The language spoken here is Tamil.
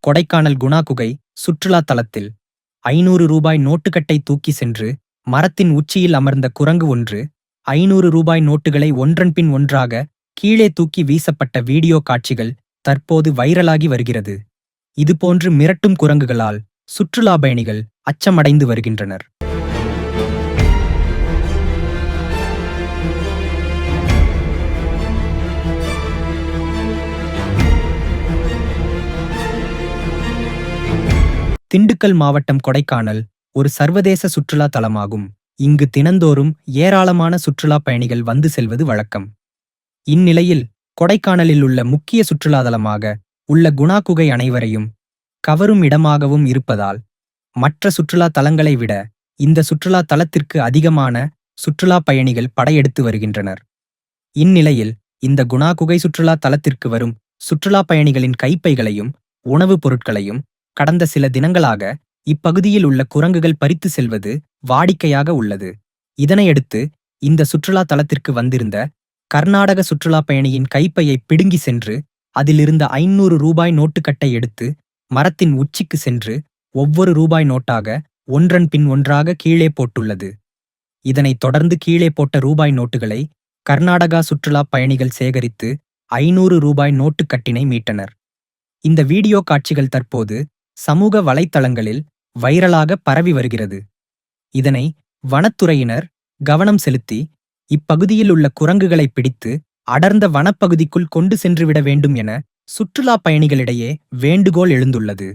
கொடைக்கானல் குணா குகை சுற்றுலா தலத்தில் 500 ரூபாய் நோட்டுக்கட்டை தூக்கி சென்று மரத்தின் உச்சியில் அமர்ந்த குரங்கு ஒன்று 500 ரூபாய் நோட்டுகளை ஒன்றன் பின் ஒன்றாக கீழே தூக்கி வீசப்பட்ட வீடியோ காட்சிகள் தற்போது வைரலாகி வருகிறது. இதுபோன்று மிரட்டும் குரங்குகளால் சுற்றுலா பயணிகள் அச்சமடைந்து வருகின்றனர். திண்டுக்கல் மாவட்டம் கொடைக்கானல் ஒரு சர்வதேச சுற்றுலா தலமாகும். இங்கு தினந்தோறும் ஏராளமான சுற்றுலா பயணிகள் வந்து செல்வது வழக்கம். இந்நிலையில் கொடைக்கானலில் உள்ள முக்கிய சுற்றுலா தலமாக உள்ள குணா குகை அனைவரையும் கவரும் இடமாகவும் இருப்பதால் மற்ற சுற்றுலா தலங்களை விட இந்த சுற்றுலா தலத்திற்கு அதிகமான சுற்றுலா பயணிகள் படையெடுத்து வருகின்றனர். இந்நிலையில் இந்த குணா குகை சுற்றுலா தலத்திற்கு வரும் சுற்றுலா பயணிகளின் கைப்பைகளையும் உணவுப் பொருட்களையும் கடந்த சில தினங்களாக இப்பகுதியில் உள்ள குரங்குகள் பறித்து செல்வது வாடிக்கையாக உள்ளது. இதனையடுத்து இந்த சுற்றுலா தலத்திற்கு வந்திருந்த கர்நாடக சுற்றுலா பயணியின் கைப்பையை பிடுங்கி சென்று அதிலிருந்த 500 ரூபாய் நோட்டுக்கட்டை எடுத்து மரத்தின் உச்சிக்கு சென்று ஒவ்வொரு ரூபாய் நோட்டாக ஒன்றன் பின் ஒன்றாக கீழே போட்டுள்ளது. இதனைத் தொடர்ந்து கீழே போட்ட ரூபாய் நோட்டுகளை கர்நாடகா சுற்றுலா பயணிகள் சேகரித்து 500 ரூபாய் நோட்டுக்கட்டினை மீட்டனர். இந்த வீடியோ காட்சிகள் தற்போது சமூக வலைத்தளங்களில் வைரலாக பரவி வருகிறது. இதனை வனத்துறையினர் கவனம் செலுத்தி இப்பகுதியில் உள்ள குரங்குகளை பிடித்து அடர்ந்த வனப்பகுதிக்குள் கொண்டு சென்றுவிட வேண்டும் என சுற்றுலா பயணிகளிடையே வேண்டுகோள் எழுந்துள்ளது.